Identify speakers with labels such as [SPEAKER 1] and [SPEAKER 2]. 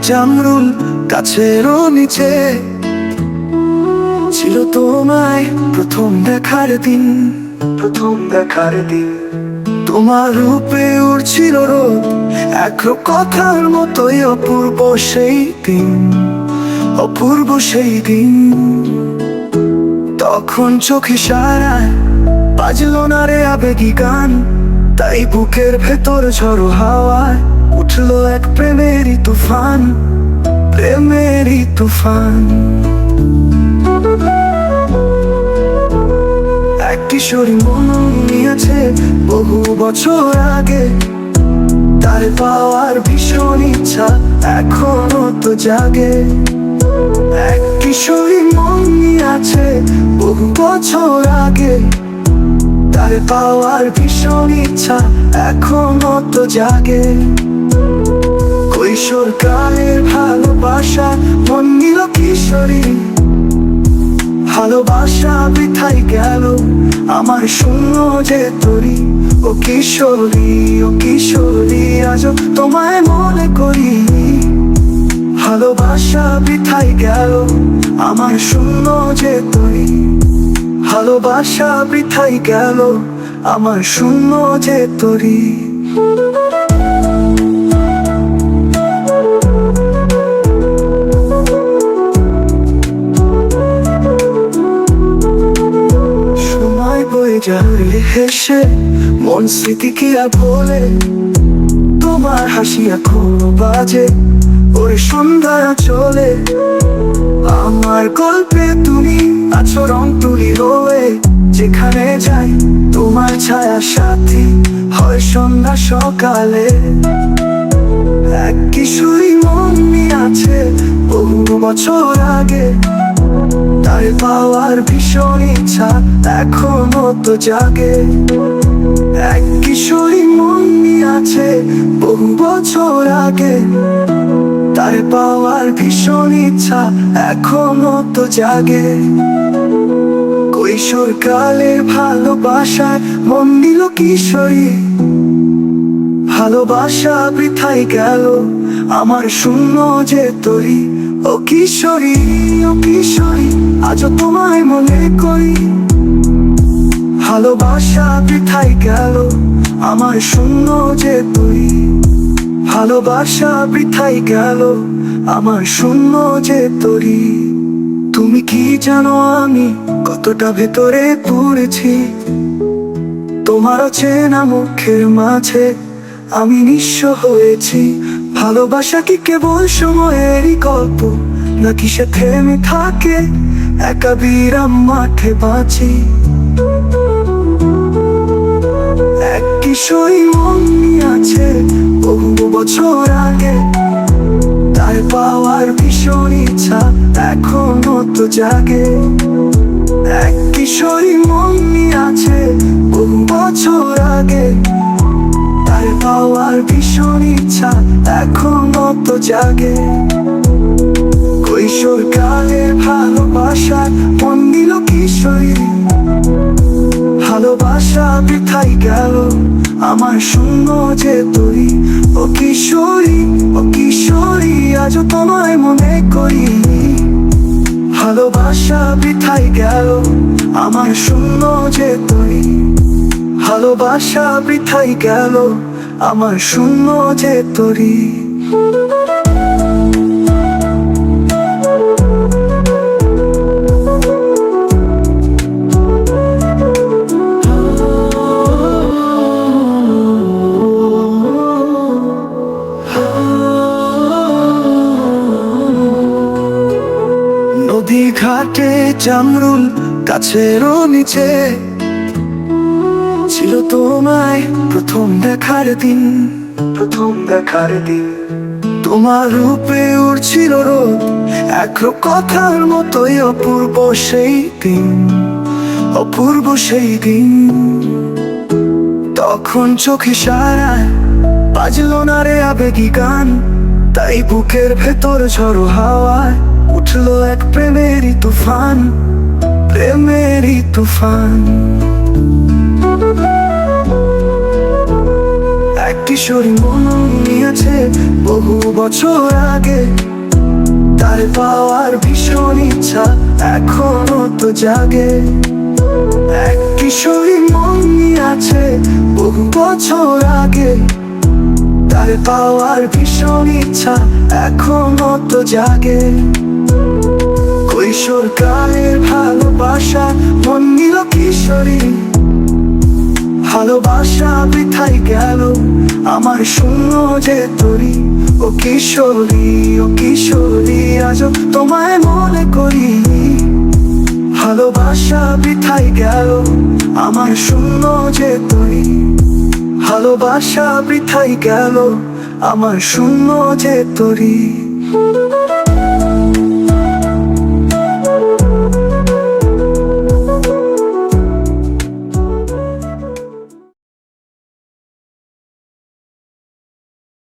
[SPEAKER 1] জামরুল গাছেরও নিচে ছিল তোমায় প্রথম দেখার দিন, প্রথম দেখার দিন। তোমার রূপে উড়ছিল রোদ, এক কথার মতোই অপূর্ব সেই দিন, অপূর্ব সেই দিন। তখন চোখে সারায় বাজলো না রে আবেগী গান, তাই বুকের ভেতর ঝড়ো হাওয়ায় উঠলো এক প্রেমেরই তুফান, প্রেমেরই তুফান। এক কিশোরী মন নিয়েছে বহু বছর আগে, তার পাওয়ার ভীষণ ইচ্ছা এখনো তো জাগে। এক কিশোরী মন নিয়েছে বহু বছর আগে, তার পাওয়ার ভীষণ ইচ্ছা এখনো তো জাগে। কৈশোর কালের ভালোবাসা মন নিল কিশোরী, ভালোবাসা বৃথাই গেল আমার শূন্য যে তরি। ও কিশোরী, ও কিশোরী, আজ তোমায় মনে করি। ভালোবাসা বৃথাই গেল আমার শূন্য যে তরি, ভালোবাসা বৃথাই গেল আমার শূন্য যে তরি। সময় বয়ে যাবে হেসে মন স্মৃতি কি আর ভোলে, তোমার হাসি এখনো বাজে ওরে সন্ধ্যা চলে। আমার গল্পে তুমি আছো রং তুলি হয়ে, যেখানে যাই তোমার ছায়া সাথী হয় সন্ধ্যা সকালে। এক কিশোরী মন আছে বহু বছর আগে, তার পাওয়ার ভীষণ ইচ্ছা এখনো তো জাগে। এক কিশোরী মন আছে বহু বছর আগে, তার পাওয়ার ভীষণ ইচ্ছা এখনো তো জাগে। কৈশোর কালের ভালোবাসায় মন দিল কিশোরী, ভালোবাসা বৃথাই গেল আমার শূন্য যে তরি। ও কিশোরী, ও কিশোরী, আজও তোমায় মনে করি। ভালোবাসা বৃথাই গেল আমার শূন্য যে তরি, ভালোবাসা বৃথাই গেল আমার শূন্য যে তরি। তুমি কি জানো আমি কতটা ভেতরে পড়েছি, তোমার চেনা মুখের মাঝে আমি নিঃস্ব হয়েছি। ভালোবাসা কি কেবল সময়েরই গল্প, নাকি সে থেমে থাকে একা বিরাম মাঠে বাঁচি। এক কিশোরী মন আছে বহু বছর আগে, তার পাওয়ার ভীষণ ইচ্ছা এখনো তো জাগে। এক কিশোরী মন আছে বহু বছর আগে, তার পাওয়ার ভীষণ ইচ্ছা এখনো তো জাগে। কৈশোর কালের ভালোবাসা মন দিল কিশোরী, ভালোবাসা বৃথাই গেল আমার শূন্য যে তরি। ও কিশোরী, ও কিশোরী, আজও তোমায় মনে করি। ভালোবাসা বৃথাই গেল আমার শূন্য যে তরি, ভালোবাসা বৃথাই গেল আমার শূন্য যে তরি। নদী ঘাটে জামরুল গাছেরও নিচে ছিল তোমায় প্রথম দেখার দিন, প্রথম দেখার দিন। তোমার রূপে উড়ছিল রোদ, এক কথার মতোই অপূর্ব সেই দিন, অপূর্ব সেই দিন। তখন চোখে সারায় বাজলো না রে আবেগী গান, তাই বুকের ভেতর ঝড়ো হাওয়ায় উঠলো এক প্রেমেরই তুফান, প্রেমেরই তুফান। এক কিশোরী মন নিয়েছে বহু বছর আগে, তার পাওয়ার ভীষণ ইচ্ছা এখনো তো জাগে। এক কিশোরী মন নিয়েছে বহু বছর আগে, তার পাওয়ার ভীষণ ইচ্ছা এখনো তো জাগে। কৈশোর কালের ভালোবাসা মন নিল কিশোরী, ভালোবাসা বৃথাই গেল আমার শূন্য যে তরি। ও কিশোরী, ও কিশোরী, আজও তোমায় মনে করি। ভালোবাসা বৃথাই গেল আমার শূন্য যে তরি। ভালোবাসা বৃথাই গেল আমার শূন্য যে তরি।